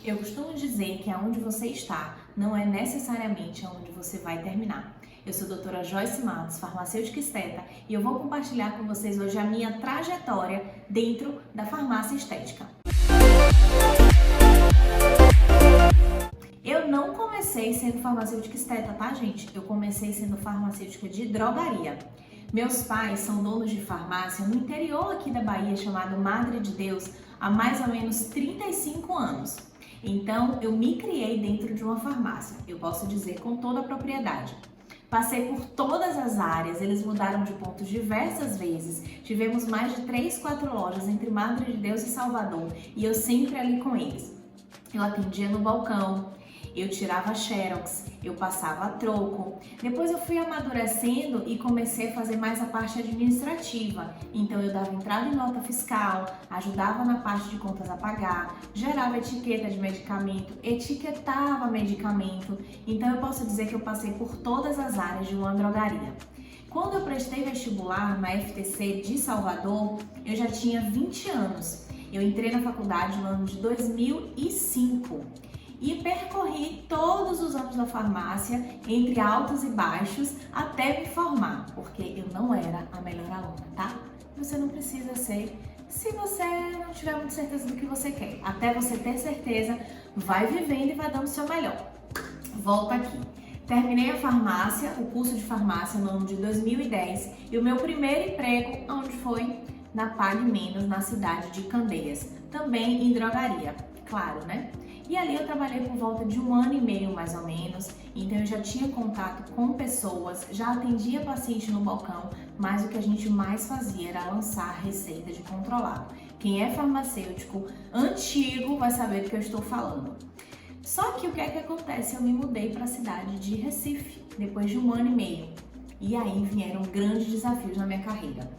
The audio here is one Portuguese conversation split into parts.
Eu costumo dizer que aonde você está não é necessariamente aonde você vai terminar. Eu sou a doutora Joyce Matos, farmacêutica esteta, e eu vou compartilhar com vocês hoje a minha trajetória dentro da farmácia estética. Eu não comecei sendo farmacêutica esteta, tá, gente? Eu comecei sendo farmacêutica de drogaria. Meus pais são donos de farmácia no interior aqui da Bahia, chamado Madre de Deus, há mais ou menos 35 anos. Então, eu me criei dentro de uma farmácia, eu posso dizer com toda a propriedade. Passei por todas as áreas, eles mudaram de pontos diversas vezes. Tivemos mais de 3, 4 lojas entre Madre de Deus e Salvador e eu sempre ali com eles. Eu atendia no balcão, eu tirava xerox, eu passava troco. Depois eu fui amadurecendo e comecei a fazer mais a parte administrativa. Então eu dava entrada em nota fiscal, ajudava na parte de contas a pagar, gerava etiqueta de medicamento, etiquetava medicamento. Então eu posso dizer que eu passei por todas as áreas de uma drogaria. Quando eu prestei vestibular na FTC de Salvador, eu já tinha 20 anos. Eu entrei na faculdade no ano de 2005. E percorri todos os anos da farmácia, entre altos e baixos, até me formar, porque eu não era a melhor aluna, tá? Você não precisa ser, se você não tiver muita certeza do que você quer. Até você ter certeza, vai vivendo e vai dando o seu melhor. Volta aqui. Terminei a farmácia, o curso de farmácia no ano de 2010, e o meu primeiro emprego, onde foi? Na Pague Menos, na cidade de Candeias, também em drogaria, claro, né? E ali eu trabalhei por volta de 1 ano e meio, mais ou menos, então eu já tinha contato com pessoas, já atendia paciente no balcão, mas o que a gente mais fazia era lançar receita de controlado. Quem é farmacêutico antigo vai saber do que eu estou falando. Só que o que é que acontece? Eu me mudei para a cidade de Recife, depois de 1 ano e meio. E aí vieram grandes desafios na minha carreira.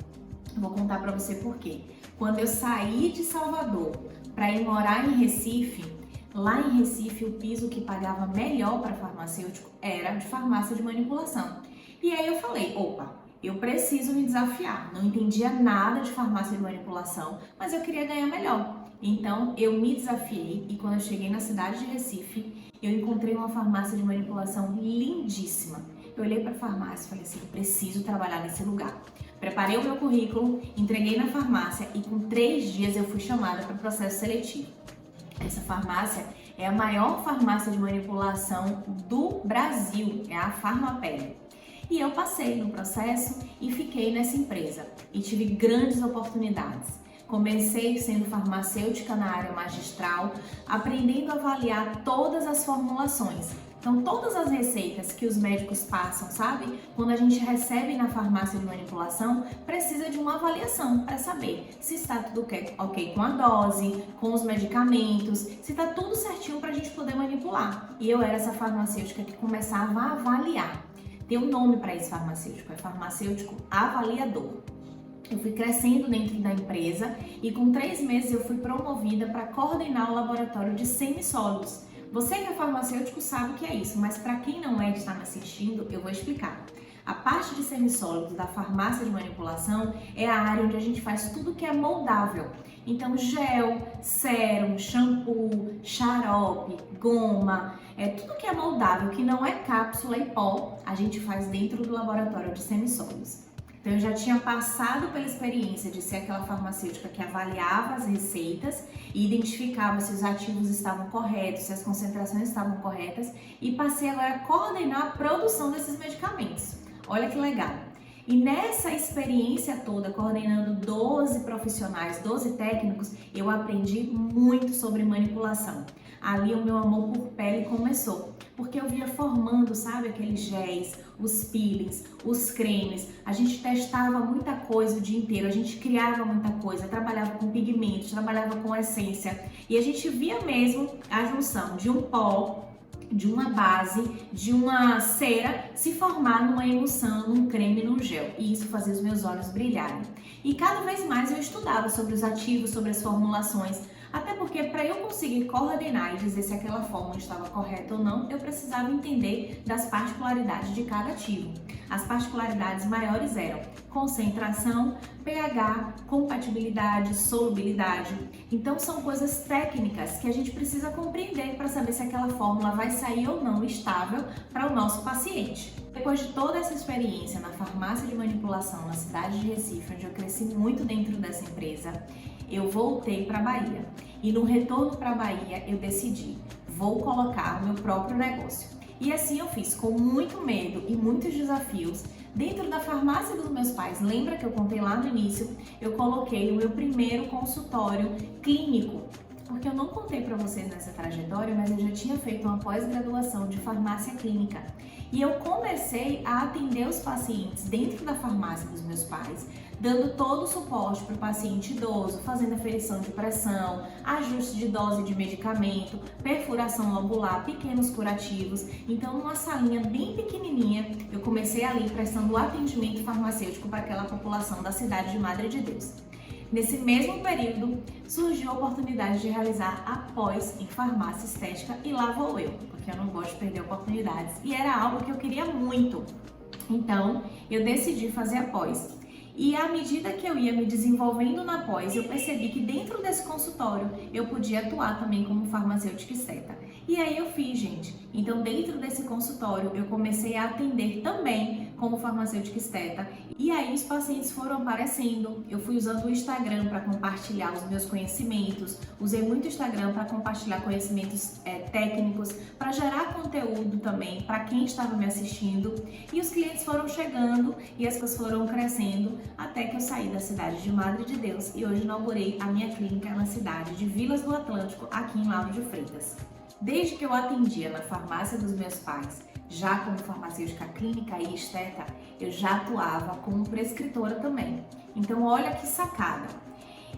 Eu vou contar para você por quê. Quando eu saí de Salvador para ir morar em Recife, lá em Recife, o piso que pagava melhor para farmacêutico era de farmácia de manipulação. E aí eu falei, opa, eu preciso me desafiar. Não entendia nada de farmácia de manipulação, mas eu queria ganhar melhor. Então eu me desafiei e quando eu cheguei na cidade de Recife, eu encontrei uma farmácia de manipulação lindíssima. Eu olhei para a farmácia e falei assim, eu preciso trabalhar nesse lugar. Preparei o meu currículo, entreguei na farmácia e com 3 dias eu fui chamada para o processo seletivo. Essa farmácia é a maior farmácia de manipulação do Brasil, é a Farmapede. E eu passei no processo e fiquei nessa empresa e tive grandes oportunidades. Comecei sendo farmacêutica na área magistral, aprendendo a avaliar todas as formulações. Então, todas as receitas que os médicos passam, sabe? Quando a gente recebe na farmácia de manipulação, precisa de uma avaliação para saber se está tudo ok com a dose, com os medicamentos, se está tudo certinho para a gente poder manipular. E eu era essa farmacêutica que começava a avaliar. Tem um nome para esse farmacêutico, é farmacêutico avaliador. Eu fui crescendo dentro da empresa e com 3 meses eu fui promovida para coordenar o laboratório de semissólidos. Você que é farmacêutico sabe o que é isso, mas para quem não é e está me assistindo, eu vou explicar. A parte de semissólidos da farmácia de manipulação é a área onde a gente faz tudo que é moldável. Então, gel, sérum, shampoo, xarope, goma, tudo que é moldável, que não é cápsula e pó, a gente faz dentro do laboratório de semissólidos. Então, eu já tinha passado pela experiência de ser aquela farmacêutica que avaliava as receitas e identificava se os ativos estavam corretos, se as concentrações estavam corretas e passei agora a coordenar a produção desses medicamentos. Olha que legal! E nessa experiência toda, coordenando 12 profissionais, 12 técnicos, eu aprendi muito sobre manipulação. Ali o meu amor por pele começou, porque eu via formando, sabe, aqueles géis, os peelings, os cremes, a gente testava muita coisa o dia inteiro, a gente criava muita coisa, trabalhava com pigmentos, trabalhava com essência e a gente via mesmo a junção de um pó, de uma base, de uma cera se formar numa emulsão, num creme, num gel. E isso fazia os meus olhos brilharem. E cada vez mais eu estudava sobre os ativos, sobre as formulações, até porque para eu conseguir coordenar e dizer se aquela fórmula estava correta ou não, eu precisava entender das particularidades de cada ativo. As particularidades maiores eram concentração, pH, compatibilidade, solubilidade. Então são coisas técnicas que a gente precisa compreender saber se aquela fórmula vai sair ou não estável para o nosso paciente. Depois de toda essa experiência na farmácia de manipulação na cidade de Recife, onde eu cresci muito dentro dessa empresa, eu voltei para a Bahia. E no retorno para a Bahia, eu decidi, vou colocar o meu próprio negócio. E assim eu fiz, com muito medo e muitos desafios. Dentro da farmácia dos meus pais, lembra que eu contei lá no início, eu coloquei o meu primeiro consultório clínico. Porque eu não contei para vocês nessa trajetória, mas eu já tinha feito uma pós-graduação de farmácia clínica. E eu comecei a atender os pacientes dentro da farmácia dos meus pais, dando todo o suporte para o paciente idoso, fazendo aferição de pressão, ajuste de dose de medicamento, perfuração lobular, pequenos curativos. Então, numa salinha bem pequenininha, eu comecei ali prestando atendimento farmacêutico para aquela população da cidade de Madre de Deus. Nesse mesmo período, surgiu a oportunidade de realizar a pós em farmácia estética e lá vou eu, porque eu não gosto de perder oportunidades e era algo que eu queria muito. Então, eu decidi fazer a pós. E à medida que eu ia me desenvolvendo na pós, eu percebi que dentro desse consultório eu podia atuar também como farmacêutica esteta. E aí eu fiz, gente. Então, dentro desse consultório, eu comecei a atender também como farmacêutica esteta. E aí os pacientes foram aparecendo. Eu fui usando o Instagram para compartilhar os meus conhecimentos. Usei muito o Instagram para compartilhar conhecimentos técnicos, para gerar conteúdo também para quem estava me assistindo. E os clientes foram chegando e as coisas foram crescendo até que eu saí da cidade de Madre de Deus e hoje inaugurei a minha clínica na cidade de Vilas do Atlântico, aqui em Lauro de Freitas. Desde que eu atendia na farmácia dos meus pais, já como farmacêutica clínica e esteta, eu já atuava como prescritora também. Então olha que sacada,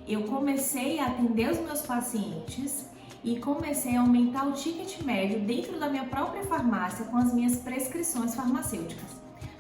eu comecei a atender os meus pacientes e comecei a aumentar o ticket médio dentro da minha própria farmácia com as minhas prescrições farmacêuticas.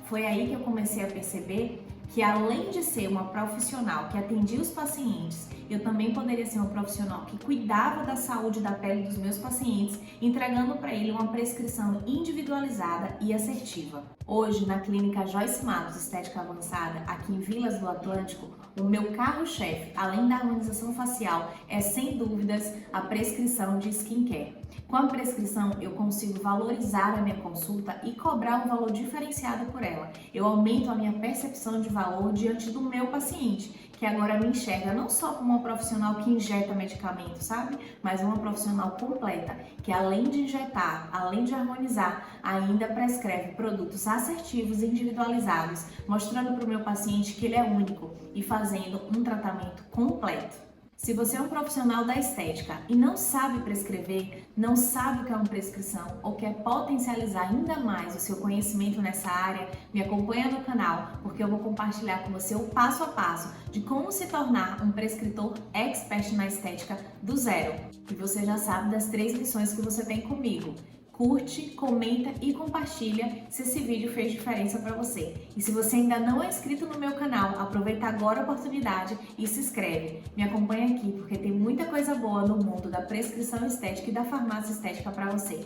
Foi aí que eu comecei a perceber que além de ser uma profissional que atendia os pacientes, eu também poderia ser uma profissional que cuidava da saúde da pele dos meus pacientes, entregando para ele uma prescrição individualizada e assertiva. Hoje, na clínica Joyce Matos Estética Avançada, aqui em Vilas do Atlântico, o meu carro-chefe, além da harmonização facial, é sem dúvidas a prescrição de skincare. Com a prescrição, eu consigo valorizar a minha consulta e cobrar um valor diferenciado por ela. Eu aumento a minha percepção de valor diante do meu paciente, que agora me enxerga não só como uma profissional que injeta medicamento, sabe? Mas uma profissional completa, que além de injetar, além de harmonizar, ainda prescreve produtos assertivos e individualizados, mostrando para o meu paciente que ele é único e fazendo um tratamento completo. Se você é um profissional da estética e não sabe prescrever, não sabe o que é uma prescrição ou quer potencializar ainda mais o seu conhecimento nessa área, me acompanha no canal, porque eu vou compartilhar com você o passo a passo de como se tornar um prescritor expert na estética do zero. E você já sabe das 3 lições que você tem comigo. Curte, comenta e compartilha se esse vídeo fez diferença para você. E se você ainda não é inscrito no meu canal, aproveita agora a oportunidade e se inscreve. Me acompanha aqui porque tem muita coisa boa no mundo da prescrição estética e da farmácia estética para você.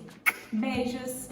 Beijos!